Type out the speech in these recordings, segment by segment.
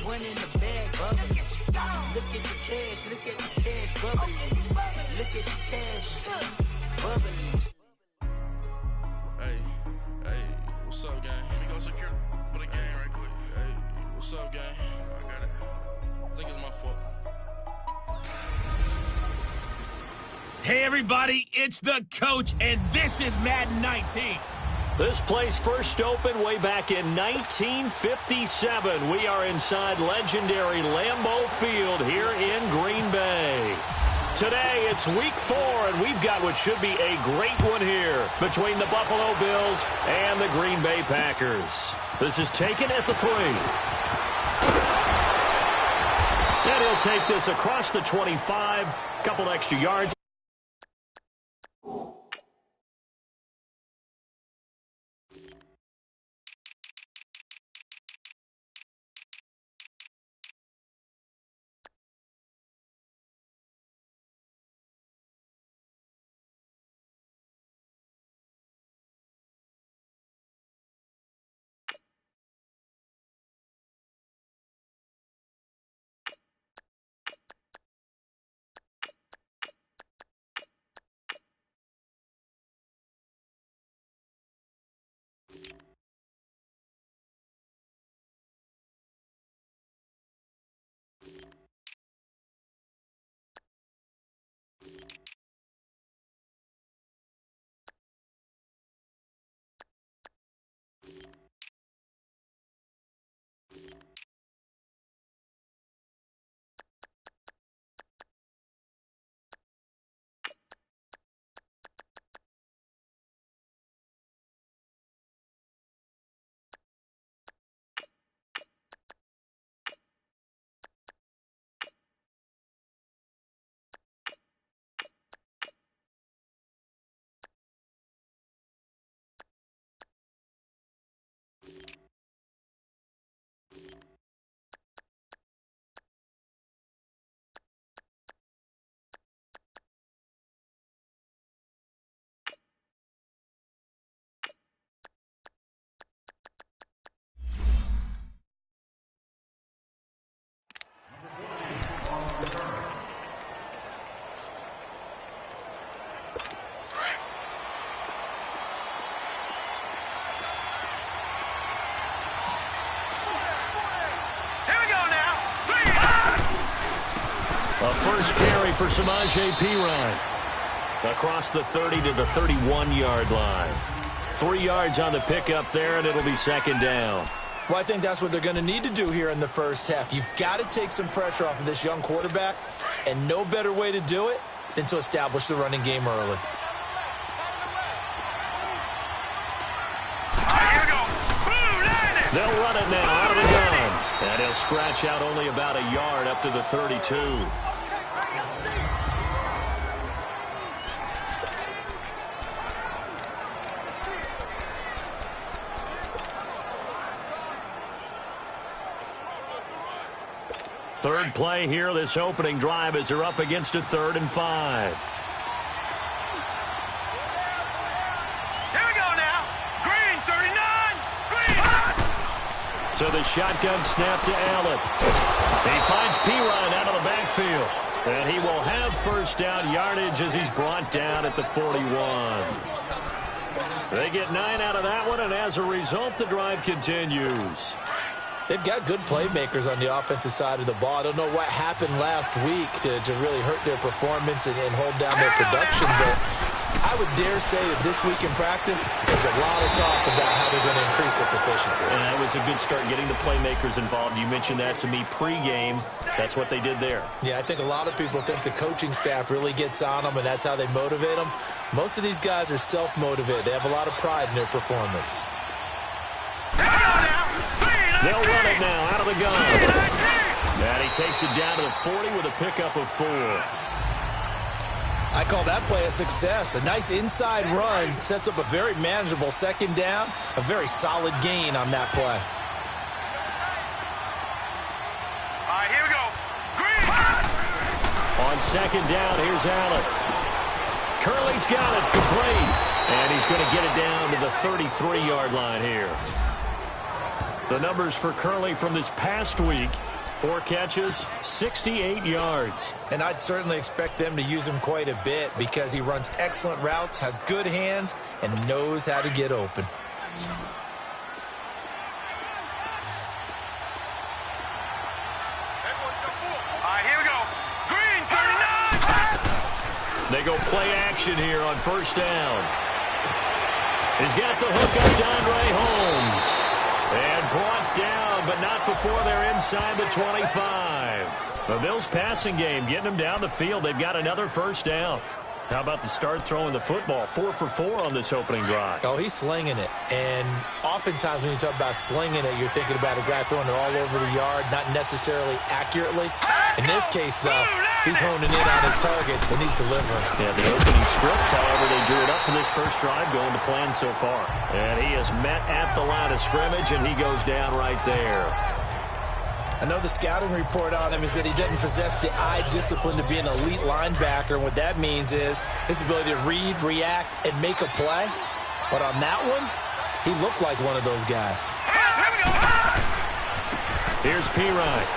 one in the bag, bubbling. Look at the cash, bubbling. Look at the cash, bubbling. Hey, what's up, gang? Let me go secure for the game right quick. Hey, what's up, gang? I got it. I think it's my fault. Hey, everybody, it's the coach, and this is Madden 19. This place first opened way back in 1957. We are inside legendary Lambeau Field here in Green Bay. Today, it's week 4, and we've got what should be a great one here between the Buffalo Bills and the Green Bay Packers. This is taken at the 3. And he'll take this across the 25, couple extra yards. A first carry for Samaje Perine. Across the 30 to the 31-yard line. 3 yards on the pickup there, and it'll be second down. Well, I think that's what they're going to need to do here in the first half. You've got to take some pressure off of this young quarterback, and no better way to do it than to establish the running game early. They'll run it now out of the gun. And he'll scratch out only about a yard up to the 32. Third play here, this opening drive, as they're up against a 3rd and 5. So the shotgun snap to Allen. He finds Perine out of the backfield. And he will have first down yardage as he's brought down at the 41. They get 9 out of that one, and as a result, the drive continues. They've got good playmakers on the offensive side of the ball. I don't know what happened last week to really hurt their performance and hold down their production, but I would dare say that this week in practice, there's a lot of talk about how they're going to increase their proficiency. And that was a good start getting the playmakers involved. You mentioned that to me pregame. That's what they did there. Yeah, I think a lot of people think the coaching staff really gets on them, and that's how they motivate them. Most of these guys are self-motivated. They have a lot of pride in their performance. They'll run it now out of the gun. And he takes it down to the 40 with a pickup of 4. I call that play a success. A nice inside run sets up a very manageable second down. A very solid gain on that play. All right, here we go. Green. On second down, here's Allen. Curley's got it complete. And he's going to get it down to the 33-yard line here. The numbers for Curley from this past week: 4 catches, 68 yards. And I'd certainly expect them to use him quite a bit because he runs excellent routes, has good hands, and knows how to get open. They go play action here on first down. He's got the hook up to Andre Holmes. And brought down, but not before they're inside the 25. The Bills' passing game getting them down the field. They've got another first down. How about the start throwing the football? 4 for 4 on this opening drive. Oh, he's slinging it. And oftentimes when you talk about slinging it, you're thinking about a guy throwing it all over the yard, not necessarily accurately. In this case, though, he's honing in on his targets, and he's delivering. Yeah, the opening script, however, they drew it up for this first drive, going to plan so far. And he is met at the line of scrimmage, and he goes down right there. I know the scouting report on him is that he doesn't possess the eye discipline to be an elite linebacker, and what that means is his ability to read, react, and make a play. But on that one, he looked like one of those guys. Here's Pirine.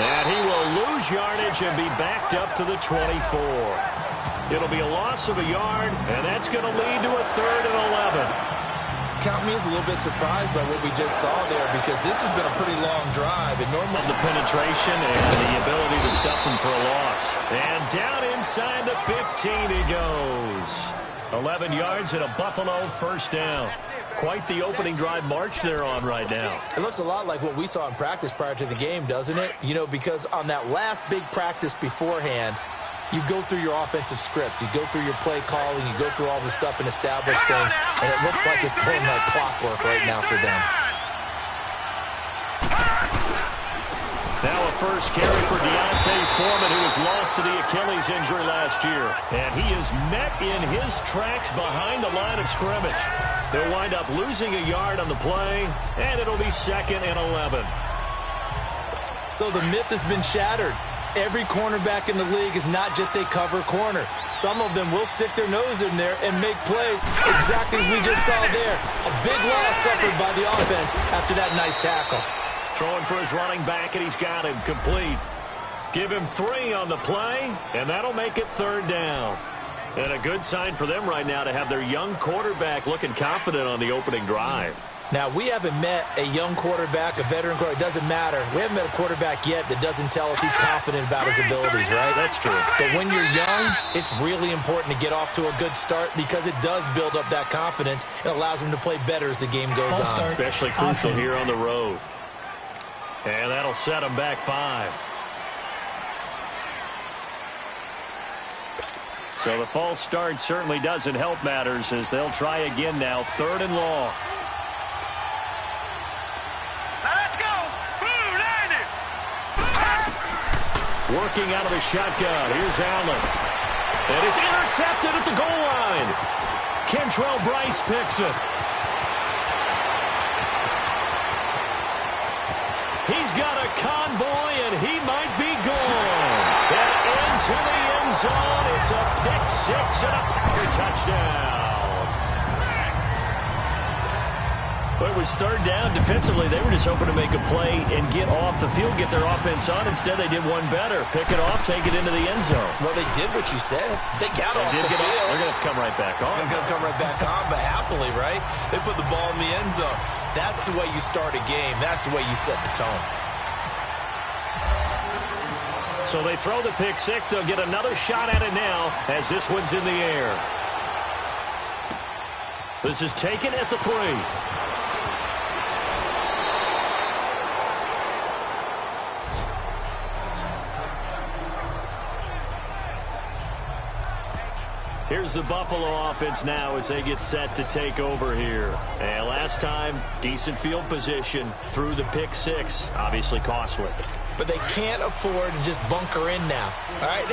And he will lose yardage and be backed up to the 24. It'll be a loss of a yard, and that's going to lead to a 3rd and 11. Count me as a little bit surprised by what we just saw there because this has been a pretty long drive. And normally the penetration and the ability to stuff him for a loss. And down inside the 15 he goes. 11 yards and a Buffalo first down. Quite the opening drive march they're on right now. It looks a lot like what we saw in practice prior to the game, doesn't it? You know, because on that last big practice beforehand, you go through your offensive script. You go through your play calling. You go through all the stuff and establish things. And it looks like it's going like clockwork right now for them. Now a first carry for Deontay Foreman, who was lost to the Achilles injury last year. And he is met in his tracks behind the line of scrimmage. They'll wind up losing a yard on the play, and it'll be 2nd and 11. So the myth has been shattered. Every cornerback in the league is not just a cover corner. Some of them will stick their nose in there and make plays exactly as we just saw there. A big loss suffered by the offense after that nice tackle. Throwing for his running back, and he's got him complete. Give him 3 on the play, and that'll make it 3rd down. And a good sign for them right now to have their young quarterback looking confident on the opening drive. Now, we haven't met a young quarterback, a veteran quarterback. It doesn't matter. We haven't met a quarterback yet that doesn't tell us he's confident about his abilities, right? That's true. But when you're young, it's really important to get off to a good start because it does build up that confidence. It allows him to play better as the game goes on. Especially crucial here on the road. And that'll set him back 5. So the false start certainly doesn't help matters as they'll try again now, 3rd and long. Working out of the shotgun. Here's Allen. And it's intercepted at the goal line. Kentrell Bryce picks it. He's got a convoy, and he might be gone. And into the end zone. It's a pick 6 and a Packer touchdown. But it was 3rd down. Defensively, they were just hoping to make a play and get off the field, get their offense on. Instead, they did one better. Pick it off, take it into the end zone. Well, they did what you said. They got off the field. They're going to have to come right back on. They're going to come right back on, but happily, right? They put the ball in the end zone. That's the way you start a game. That's the way you set the tone. So they throw the pick 6. They'll get another shot at it now as this one's in the air. This is taken at the 3. Here's the Buffalo offense now as they get set to take over here. And last time, decent field position through the pick 6. Obviously costly. But they can't afford to just bunker in now. All right,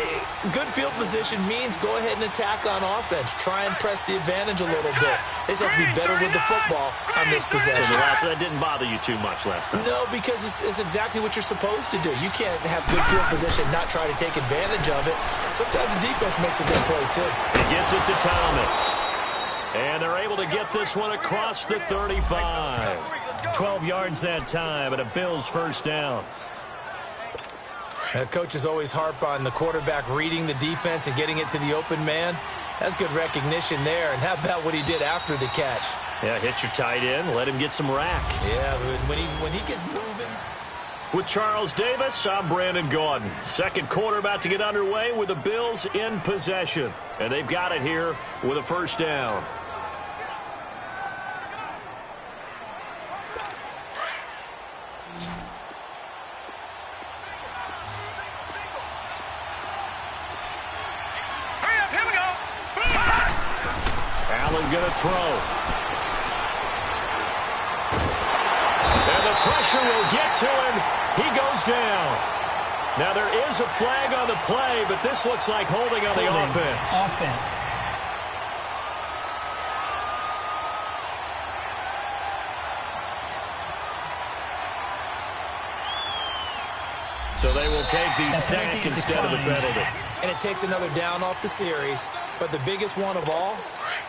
good field position means go ahead and attack on offense. Try and press the advantage a little bit. They just have to be better with the football on this possession. So that didn't bother you too much last time? No, because it's exactly what you're supposed to do. You can't have good field position and not try to take advantage of it. Sometimes the defense makes a good play, too. He gets it to Thomas. And they're able to get this one across the 35. 12 yards that time, and a Bills first down. Coaches always harp on the quarterback reading the defense and getting it to the open man. That's good recognition there. And how about what he did after the catch? Yeah, hit your tight end, let him get some rack. Yeah, when he gets moving. With Charles Davis, I'm Brandon Gaudin. Second quarter about to get underway with the Bills in possession. And they've got it here with a first down. Allen going to throw. And the pressure will get to him. He goes down. Now there is a flag on the play, but this looks like holding on the offense. So they will take the sack instead of the penalty. And it takes another down off the series. But the biggest one of all,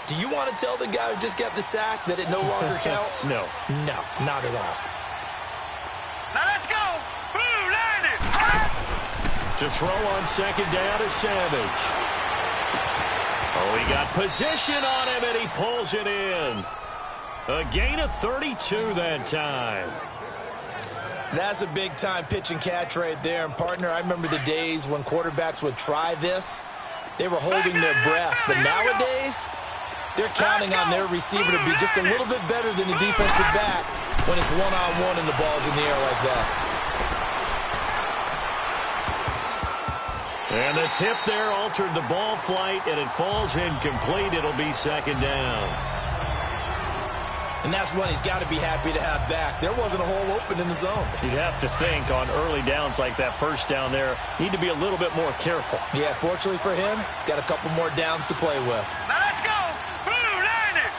do you want to tell the guy who just got the sack that it no longer counts? No. No, not at all. Now let's go. Blue, line it. To throw on second down is Savage. Oh, he got position on him, and he pulls it in. A gain of 32 that time. That's a big-time pitch and catch right there. And, partner, I remember the days when quarterbacks would try this. They were holding their breath. But nowadays, they're counting on their receiver to be just a little bit better than the defensive back when it's one-on-one and the ball's in the air like that. And the tip there altered the ball flight, and it falls incomplete. It'll be second down. And that's one he's got to be happy to have back. There wasn't a hole open in the zone. You'd have to think on early downs like that first down there, need to be a little bit more careful. Yeah, fortunately for him, got a couple more downs to play with. Now let's go. Blue, line it.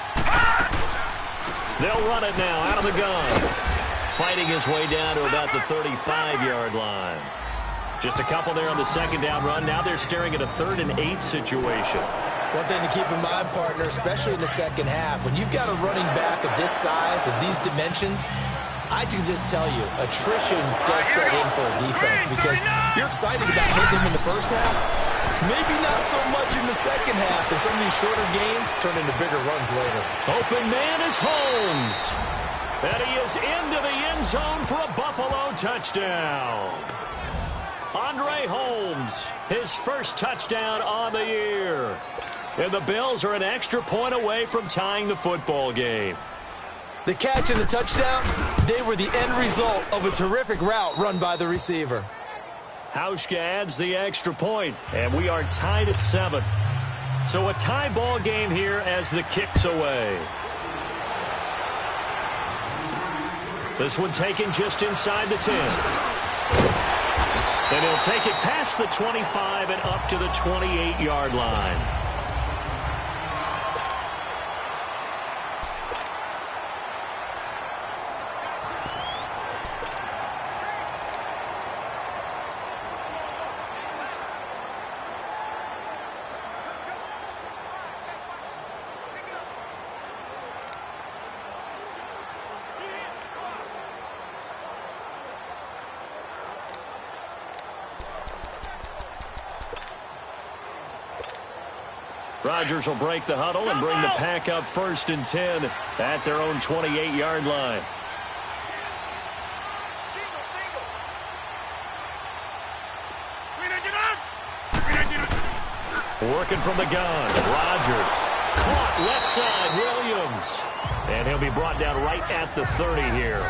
They'll run it now out of the gun. Fighting his way down to about the 35-yard line. Just a couple there on the second down run. Now they're staring at a 3rd and 8 situation. One thing to keep in mind, partner, especially in the second half, when you've got a running back of this size, of these dimensions, I can just tell you, attrition does set in for a defense because you're excited about hitting him in the first half. Maybe not so much in the second half, and some of these shorter gains turn into bigger runs later. Open man is Holmes. And he is into the end zone for a Buffalo touchdown. Andre Holmes, his first touchdown on the year. And the Bills are an extra point away from tying the football game. The catch and the touchdown, they were the end result of a terrific route run by the receiver. Hauschka adds the extra point, and we are tied at 7. So a tie ball game here as the kick's away. This one taken just inside the 10. And he'll take it past the 25 and up to the 28-yard line. Rodgers will break the huddle and bring the pack up 1st and 10 at their own 28-yard line. Working from the gun, Rodgers. Caught left side, Williams. And he'll be brought down right at the 30 here.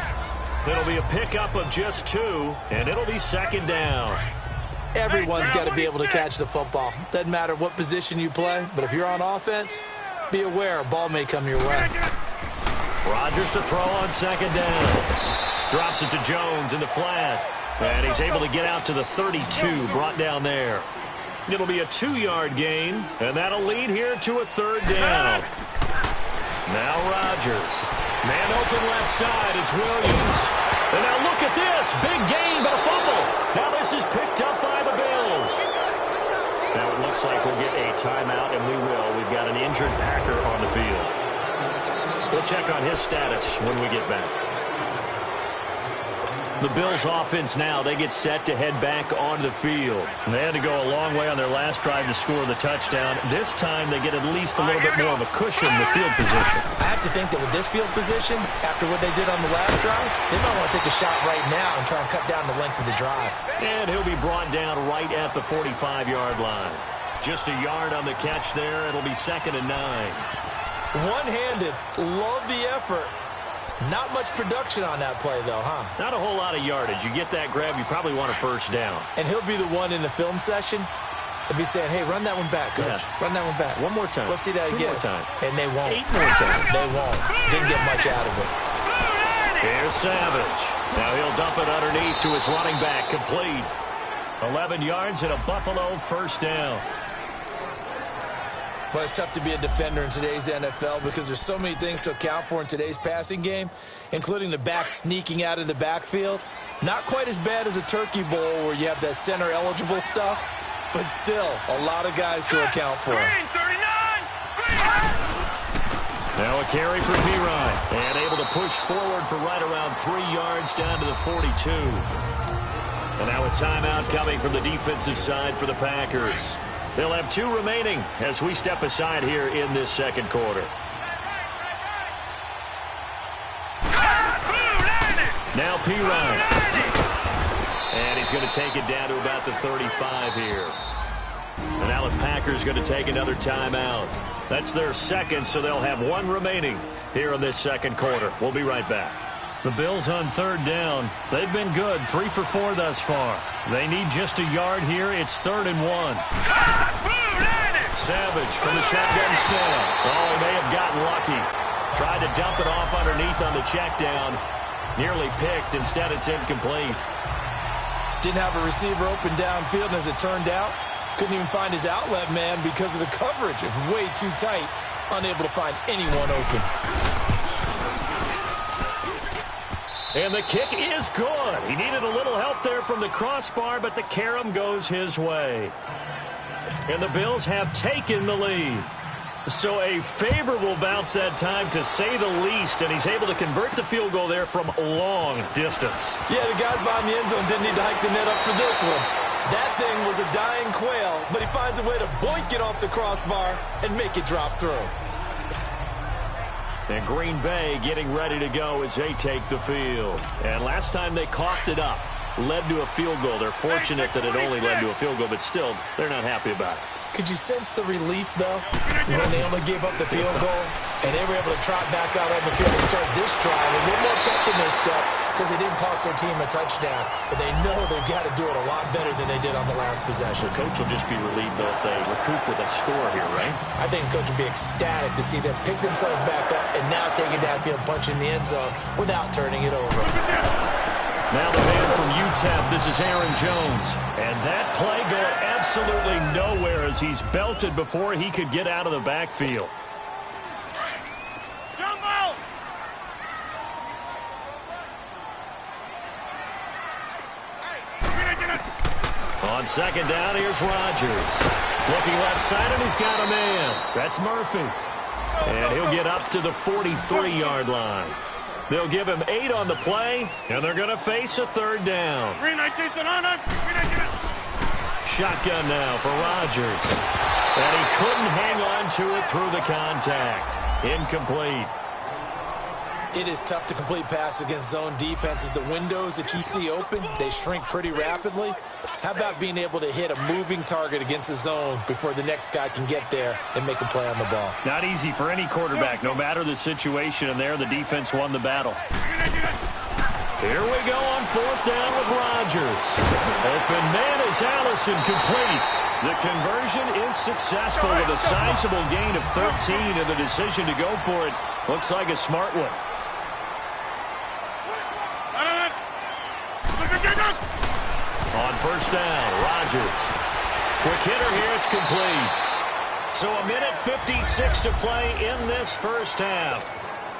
It'll be a pickup of just 2, and it'll be second down. Everyone's got to be able to catch the football. Doesn't matter what position you play, but if you're on offense, be aware a ball may come your way. Rodgers to throw on second down. Drops it to Jones in the flat. And he's able to get out to the 32, brought down there. It'll be a 2-yard gain, and that'll lead here to a 3rd down. Now Rodgers. Man open left side, it's Williams. And now look at this, big gain, but a fumble. Now this is picked up by the Bills. Now it looks like we'll get a timeout, and we will. We've got an injured Packer on the field. We'll check on his status when we get back. The Bills offense now, they get set to head back onto the field. And they had to go a long way on their last drive to score the touchdown. This time they get at least a little bit more of a cushion in the field position. I have to think that with this field position, after what they did on the last drive, they might want to take a shot right now and try and cut down the length of the drive. And he'll be brought down right at the 45-yard line. Just a yard on the catch there. It'll be 2nd and 9. One-handed. Love the effort. Not much production on that play, though, huh? Not a whole lot of yardage. You get that grab, you probably want a first down. And he'll be the one in the film session if he's saying, hey, run that one back, coach. Yeah. Run that one back. One more time. Let's see that 2 again. more time. And they won't. 8 more times. They won't. Didn't get much out of it. Here's Savage. Now he'll dump it underneath to his running back. Complete. 11 yards and a Buffalo first down. Well, it's tough to be a defender in today's NFL because there's so many things to account for in today's passing game, including the back sneaking out of the backfield. Not quite as bad as a turkey bowl where you have that center-eligible stuff, but still a lot of guys to account for. Now a carry for P-Ryan, and able to push forward for right around 3 yards down to the 42. And now a timeout coming from the defensive side for the Packers. They'll have 2 remaining as we step aside here in this second quarter. Now P-Ryan. And he's going to take it down to about the 35 here. And now the Packers going to take another timeout. That's their second, so they'll have 1 remaining here in this second quarter. We'll be right back. The Bills on 3rd down. They've been good, 3 for 4 thus far. They need just a yard here. It's 3rd and 1. Savage from the shotgun snap. Oh, he may have gotten lucky. Tried to dump it off underneath on the check down. Nearly picked. Instead, it's incomplete. Didn't have a receiver open downfield, and as it turned out, couldn't even find his outlet man because of the coverage. It was way too tight. Unable to find anyone open. And the kick is good. He needed a little help there from the crossbar, but the carom goes his way. And the Bills have taken the lead. So a favorable bounce that time, to say the least, and he's able to convert the field goal there from long distance. Yeah, the guys behind the end zone didn't need to hike the net up for this one. That thing was a dying quail, but he finds a way to boink it off the crossbar and make it drop through. And Green Bay getting ready to go as they take the field. And last time they coughed it up, led to a field goal. They're fortunate that it only led to a field goal, but still, they're not happy about it. Could you sense the relief, though, when they only gave up the field goal and they were able to trot back out on the field and start this drive a little more pep in their step because they didn't cost their team a touchdown, but they know they've got to do it a lot better than they did on the last possession. The coach will just be relieved, though, if they recoup with a score here, right? I think the coach will be ecstatic to see them pick themselves back up and now take it downfield, punch in the end zone without turning it over. Now the man from UTEP, this is Aaron Jones. And that play going absolutely nowhere as he's belted before he could get out of the backfield. On second down, here's Rodgers. Looking left side, and he's got a man. That's Murphy. And he'll get up to the 43-yard line. They'll give him 8 on the play, and they're going to face a 3rd down. Shotgun now for Rodgers. And he couldn't hang on to it through the contact. Incomplete. It is tough to complete passes against zone defenses. The windows that you see open, they shrink pretty rapidly. How about being able to hit a moving target against a zone before the next guy can get there and make a play on the ball? Not easy for any quarterback, no matter the situation, and there the defense won the battle. Here we go on 4th down with Rodgers. Open man is Allison, complete. The conversion is successful with a sizable gain of 13, and the decision to go for it looks like a smart one. On 1st down, Rodgers. Quick hitter here, it's complete. So a minute 56 to play in this first half.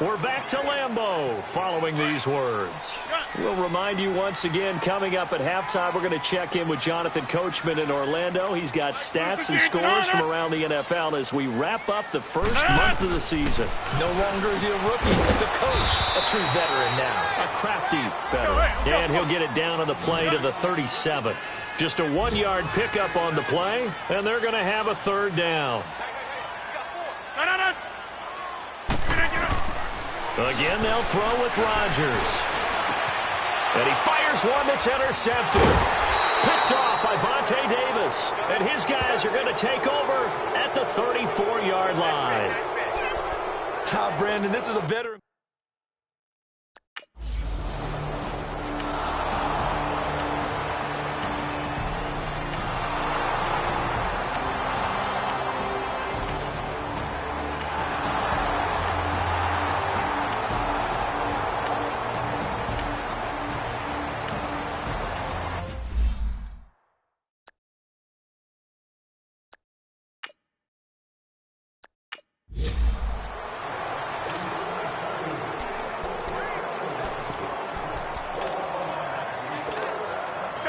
We're back to Lambeau following these words. We'll remind you once again, coming up at halftime, we're going to check in with Jonathan Coachman in Orlando. He's got stats and scores from around the NFL as we wrap up the first month of the season. No longer is he a rookie, the coach, a true veteran now. A crafty veteran. And he'll get it down on the play to the 37. Just a 1-yard pickup on the play, and they're going to have a third down. Again, they'll throw with Rodgers. And he fires one that's intercepted. Picked off by Vontae Davis. And his guys are going to take over at the 34-yard line. Brandon, this is a veteran.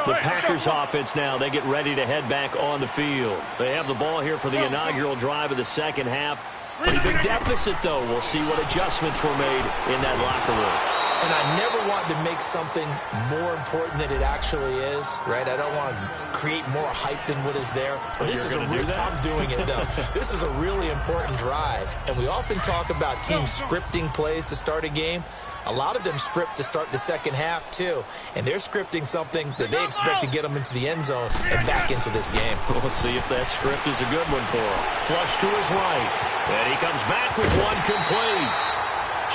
The Packers offense now, they get ready to head back on the field. They have the ball here for the inaugural drive of the second half. Pretty big deficit, though. We'll see what adjustments were made in that locker room. And I never want to make something more important than it actually is, right? I don't want to create more hype than what is there. But this is I'm doing it, though. This is a really important drive. And we often talk about teams scripting plays to start a game. A lot of them script to start the second half, too. And they're scripting something that they expect to get them into the end zone and back into this game. We'll see if that script is a good one for him. Flush to his right. And he comes back with one complete.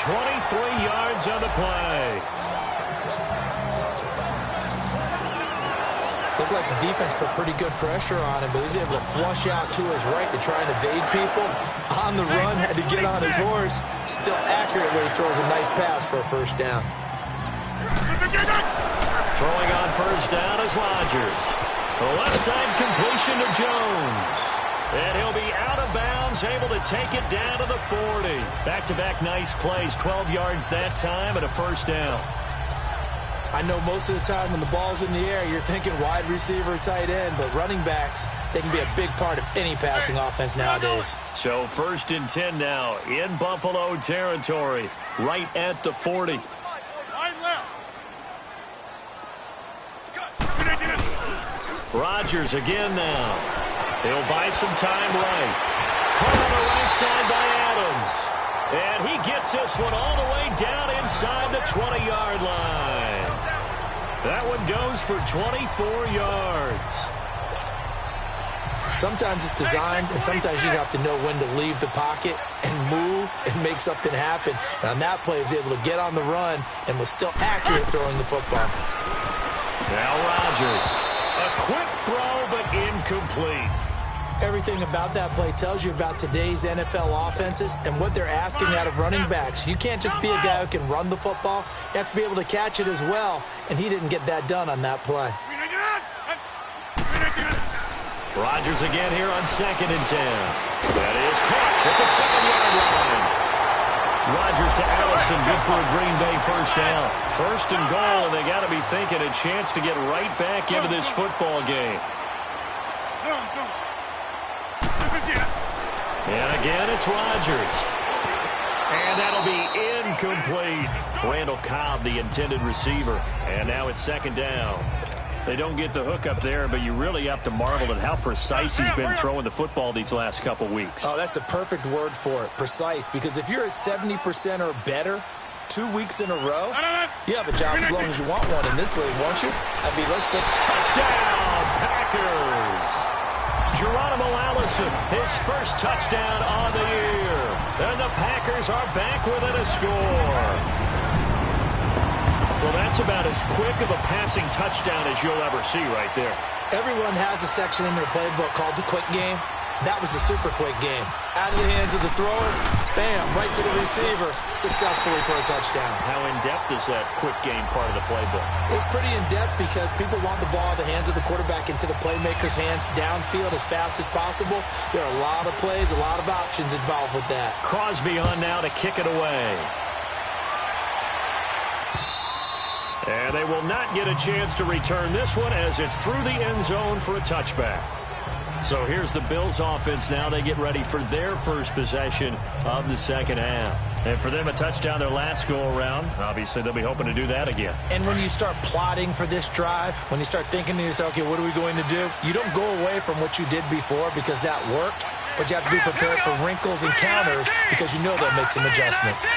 23 yards on the play. Looked like the defense put pretty good pressure on him, but he was able to flush out to his right to try and evade people. On the run, had to get on his horse. Still accurately throws a nice pass for a first down. Throwing on first down is Rodgers. The left side completion to Jones. And he'll be out of bounds, able to take it down to the 40. Back-to-back nice plays, 12 yards that time and a first down. I know most of the time when the ball's in the air, you're thinking wide receiver, tight end, but running backs, they can be a big part of any passing offense nowadays. So 1st and 10 now in Buffalo territory, right at the 40. Rodgers again now. He'll buy some time right. Caught on the right side by Adams. And he gets this one all the way down inside the 20-yard line. That one goes for 24 yards. Sometimes it's designed, and sometimes you just have to know when to leave the pocket and move and make something happen. And on that play, he was able to get on the run and was still accurate throwing the football. Now Rodgers. A quick throw, but incomplete. Everything about that play tells you about today's NFL offenses and what they're asking out of running backs. You can't just be a guy who can run the football. You have to be able to catch it as well, and he didn't get that done on that play. Rodgers again here on 2nd and 10. That is caught at the 7-yard line. Rodgers to Allison, good for a Green Bay first down. 1st and goal, and they got to be thinking a chance to get right back into this football game. And again, it's Rodgers. And that'll be incomplete. Randall Cobb, the intended receiver. And now it's 2nd down. They don't get the hook up there, but you really have to marvel at how precise he's been throwing the football these last couple weeks. Oh, that's a perfect word for it, precise. Because if you're at 70% or better 2 weeks in a row, you have a job as long as you want one in this league, won't you? I mean, let's look. Touchdown, Packers. Geronimo Allison, his first touchdown on the year. And the Packers are back within a score. Well, that's about as quick of a passing touchdown as you'll ever see right there. Everyone has a section in their playbook called the quick game. That was the super quick game. Out of the hands of the thrower, bam, right to the receiver, successfully for a touchdown. How in-depth is that quick game part of the playbook? It's pretty in-depth because people want the ball in the hands of the quarterback into the playmaker's hands downfield as fast as possible. There are a lot of plays, a lot of options involved with that. Crosby on now to kick it away. And they will not get a chance to return this one as it's through the end zone for a touchback. So here's the Bills offense now. They get ready for their first possession of the second half. And for them, a touchdown their last go-around. Obviously, they'll be hoping to do that again. And when you start plotting for this drive, when you start thinking to yourself, okay, what are we going to do? You don't go away from what you did before because that worked, but you have to be prepared for wrinkles and counters because you know they'll make some adjustments.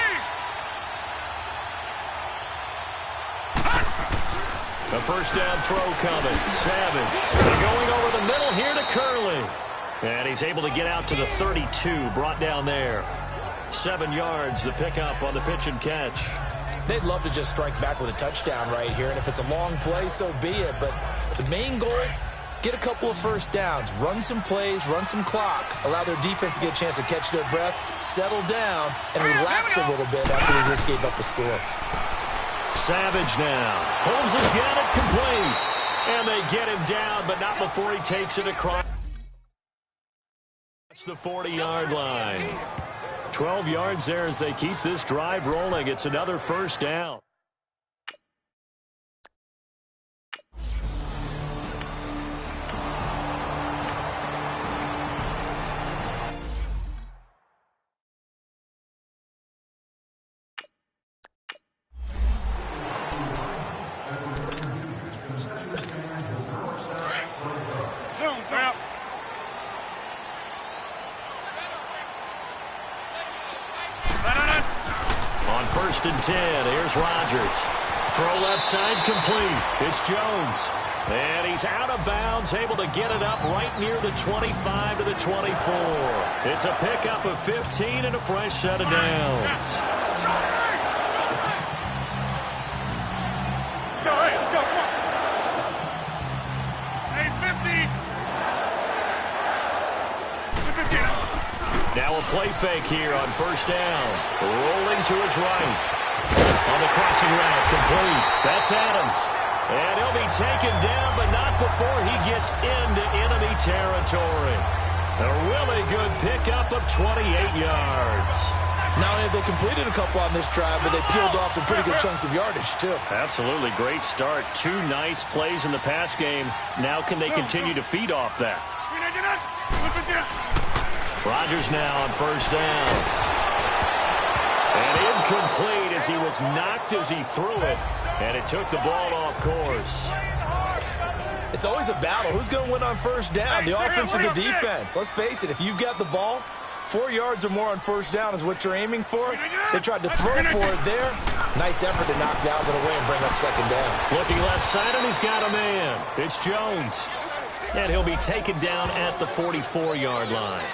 The first down throw coming. Savage. They're going over the middle here to Curley. And he's able to get out to the 32, brought down there. 7 yards, the pickup on the pitch and catch. They'd love to just strike back with a touchdown right here, and if it's a long play, so be it. But the main goal, get a couple of first downs, run some plays, run some clock, allow their defense to get a chance to catch their breath, settle down, and relax a little bit after they just gave up the score. Savage now. Holmes has got it complete. And they get him down, but not before he takes it across. That's the 40-yard line. 12 yards there as they keep this drive rolling. It's another first down. First and 10. Here's Rodgers. Throw left side complete. It's Jones. And he's out of bounds, able to get it up right near the 25 to the 24. It's a pickup of 15 and a fresh set of downs. Let's go. Hey, 50. Now a play fake here on first down. Rolling to his right. On the crossing route, complete. That's Adams. And he'll be taken down, but not before he gets into enemy territory. A really good pickup of 28 yards. Not only have they completed a couple on this drive, but they peeled off some pretty good chunks of yardage, too. Absolutely. Great start. 2 nice plays in the pass game. Now can they continue to feed off that? Rodgers now on first down. And incomplete as he was knocked as he threw it. And it took the ball off course. It's always a battle. Who's going to win on first down, the offense or the defense? Let's face it, if you've got the ball, 4 yards or more on first down is what you're aiming for. They tried to throw for it there. Nice effort to knock that one away and bring up second down. Looking left side, and he's got a man. It's Jones. And he'll be taken down at the 44-yard line.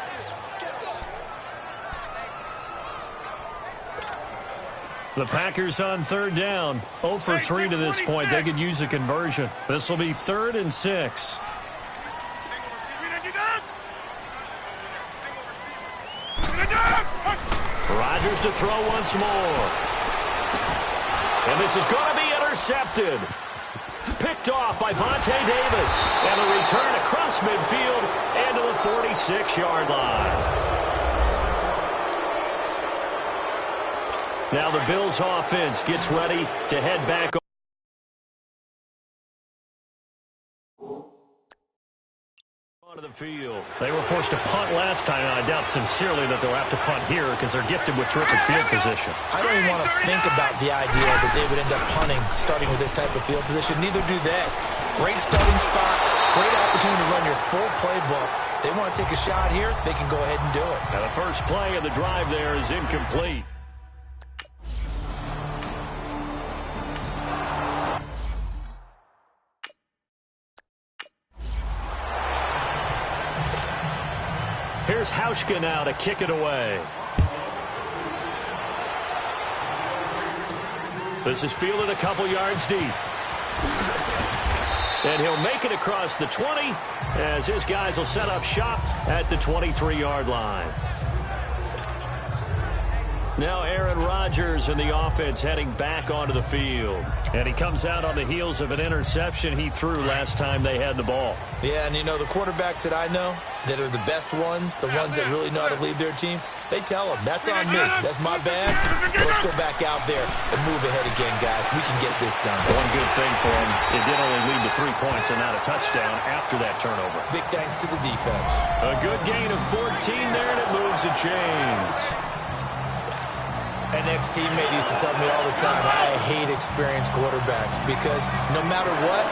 The Packers on third down. 0 for 3 to this point. They could use a conversion. This will be 3rd and 6. Rodgers to throw once more. And this is going to be intercepted. Picked off by Vontae Davis. And a return across midfield and to the 46-yard line. Now the Bills offense gets ready to head back onto the field. They were forced to punt last time, and I doubt sincerely that they'll have to punt here because they're gifted with terrific field position. I don't even want to think about the idea that they would end up punting starting with this type of field position. Neither do they. Great starting spot, great opportunity to run your full playbook. If they want to take a shot here, they can go ahead and do it. Now the first play of the drive there is incomplete. Here's Hauschka now to kick it away. This is fielded a couple yards deep. And he'll make it across the 20 as his guys will set up shop at the 23-yard line. Now Aaron Rodgers and the offense heading back onto the field. And he comes out on the heels of an interception he threw last time they had the ball. Yeah, and you know, the quarterbacks that I know that are the best ones, the ones that really know how to lead their team, they tell them, that's on me. That's my bad. Well, let's go back out there and move ahead again, guys. We can get this done. One good thing for him, it did only lead to 3 points and not a touchdown after that turnover. Big thanks to the defense. A good gain of 14 there, and it moves the chains. An ex-teammate used to tell me all the time, I hate experienced quarterbacks because no matter what,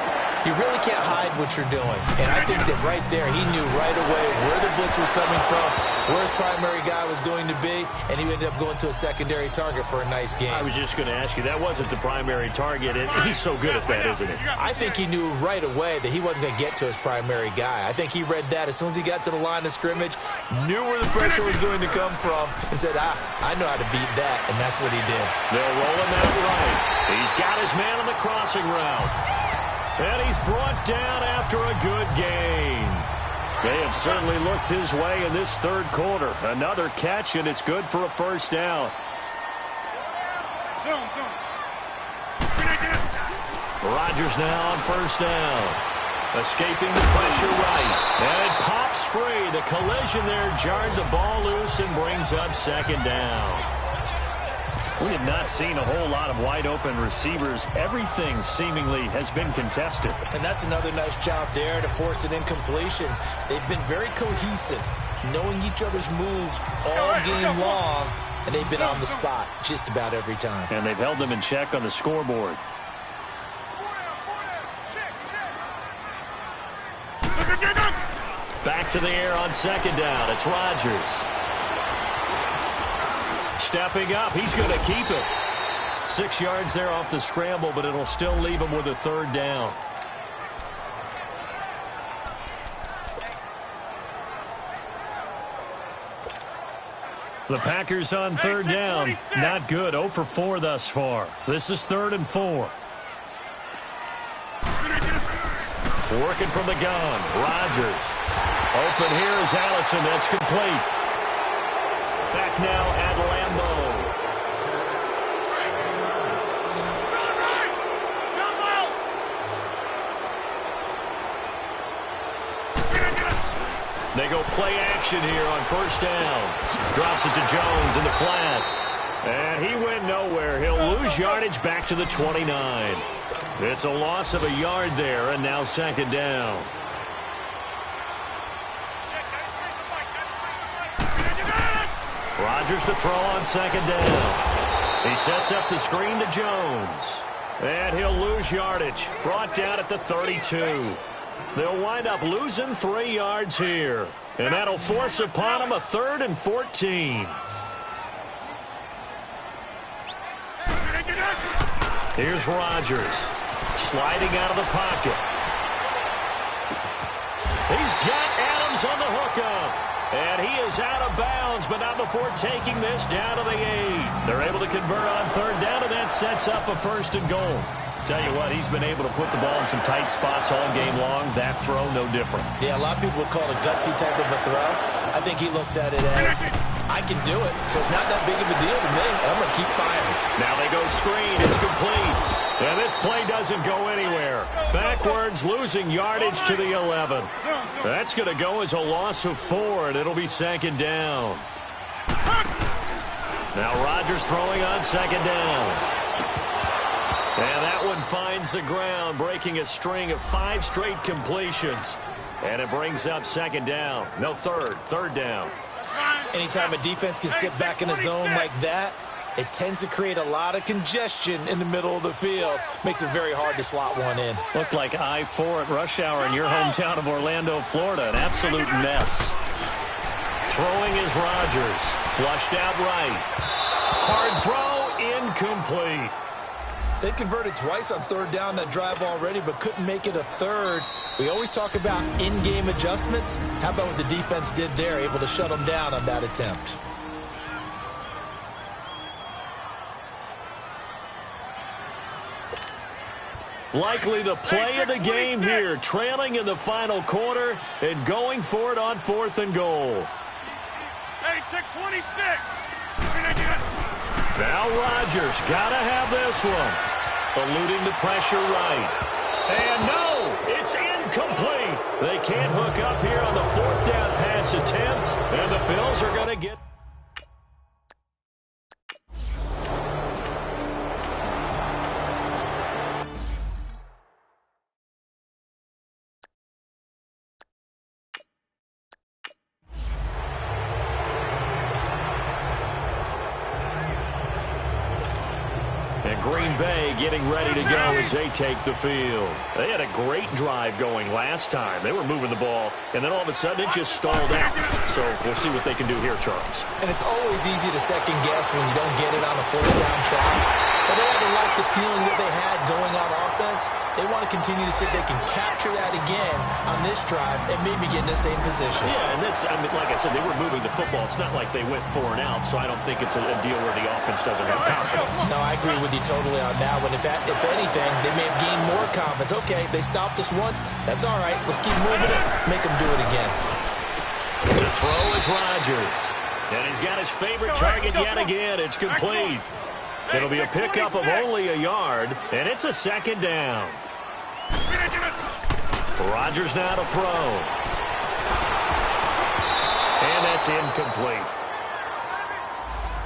you really can't hide what you're doing. And I think that right there, he knew right away where the blitz was coming from, where his primary guy was going to be, and he ended up going to a secondary target for a nice game. I was just going to ask you, that wasn't the primary target, and he's so good at that, isn't he? I think he knew right away that he wasn't going to get to his primary guy. I think he read that as soon as he got to the line of scrimmage, knew where the pressure was going to come from, and said, I know how to beat that, and that's what he did. They'll roll him out right. He's got his man on the crossing route. And he's brought down after a good gain. They have certainly looked his way in this third quarter. Another catch, and it's good for a first down. Rodgers now on first down. Escaping the pressure right. And it pops free. The collision there jarred the ball loose and brings up second down. We have not seen a whole lot of wide-open receivers. Everything seemingly has been contested. And that's another nice job there to force an incompletion. They've been very cohesive, knowing each other's moves all game long, and they've been on the spot just about every time. And they've held them in check on the scoreboard. Back to the air on second down. It's Rodgers. Stepping up, he's going to keep it. 6 yards there off the scramble, but it'll still leave him with a third down. The Packers on third down. Not good. 0 for 4 thus far. This is 3rd and 4. Working from the gun. Rodgers. Open here is Allison. That's complete. Back now at Lambeau. They go play action here on first down. Drops it to Jones in the flat. And he went nowhere. He'll lose yardage back to the 29. It's a loss of a yard there, and now second down. Rodgers to throw on second down. He sets up the screen to Jones. And he'll lose yardage. Brought down at the 32. They'll wind up losing 3 yards here. And that'll force upon them a 3rd and 14. Here's Rodgers. Sliding out of the pocket. He's got Adams on the hookup. And he is out of bounds, but not before taking this down to the 8. They're able to convert on third down, and that sets up a 1st and goal. Tell you what, he's been able to put the ball in some tight spots all game long. That throw, no different. Yeah, a lot of people would call it a gutsy type of a throw. I think he looks at it as, I can do it, so it's not that big of a deal to me. I'm going to keep firing. Now they go screen. It's complete. And this play doesn't go anywhere. Backwards, losing yardage to the 11. That's going to go as a loss of 4, and it'll be second down. Now Rodgers throwing on second down. And that one finds the ground, breaking a string of 5 straight completions. And it brings up second down. No, third down. Anytime a defense can sit back in a zone like that, it tends to create a lot of congestion in the middle of the field. Makes it very hard to slot one in. Looked like I-4 at rush hour in your hometown of Orlando, Florida. An absolute mess. Throwing is Rodgers. Flushed out right. Hard throw, incomplete. They converted twice on third down that drive already, but couldn't make it a third. We always talk about in-game adjustments. How about what the defense did there, able to shut them down on that attempt? Likely the play of the game here, trailing in the final quarter and going for it on 4th and goal. Hey, check 26. Now Rodgers got to have this one. Eluding the pressure right. And no, it's incomplete. They can't hook up here on the fourth down pass attempt, and the Bills are going to get... And Green Bay getting ready to go as they take the field. They had a great drive going last time. They were moving the ball, and then all of a sudden it just stalled out. So we'll see what they can do here, Charles. And it's always easy to second guess when you don't get it on a fourth down try. But they had to like the feeling that they had going on offense. They want to continue to see if they can capture that again on this drive and maybe get in the same position. Yeah, and that's, I mean, like I said, they were moving the football. It's not like they went 4 and out, so I don't think it's a deal where the offense doesn't have confidence. No, I agree with you totally on that one. If anything, they may have gained more confidence. Okay, they stopped us once. That's all right. Let's keep moving it. Make them do it again. To throw is Rodgers. And he's got his favorite target yet again. It's complete. It'll be a pickup of only a yard, and it's a second down. Rodgers now to throw. And that's incomplete.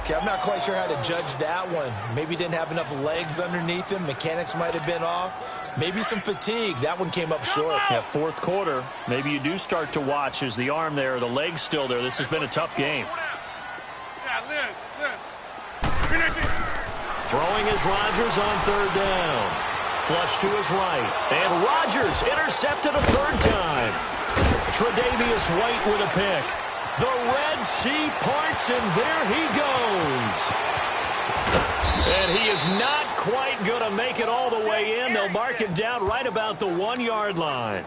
Okay, I'm not quite sure how to judge that one. Maybe didn't have enough legs underneath him. Mechanics might have been off. Maybe some fatigue. That one came up short. Yeah, fourth quarter. Maybe you do start to watch. Is the arm there, the leg's still there? This has been a tough game. Throwing is Rodgers on third down. Flush to his right. And Rodgers intercepted a third time. Tre'Davious White with a pick. The Red Sea parts, and there he goes. And he is not quite going to make it all the way in. They'll mark him down right about the 1-yard line.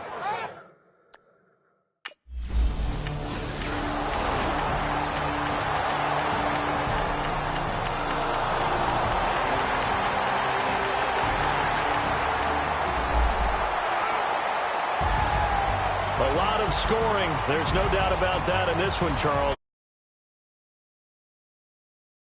A lot of scoring. There's no doubt about that in this one, Charles.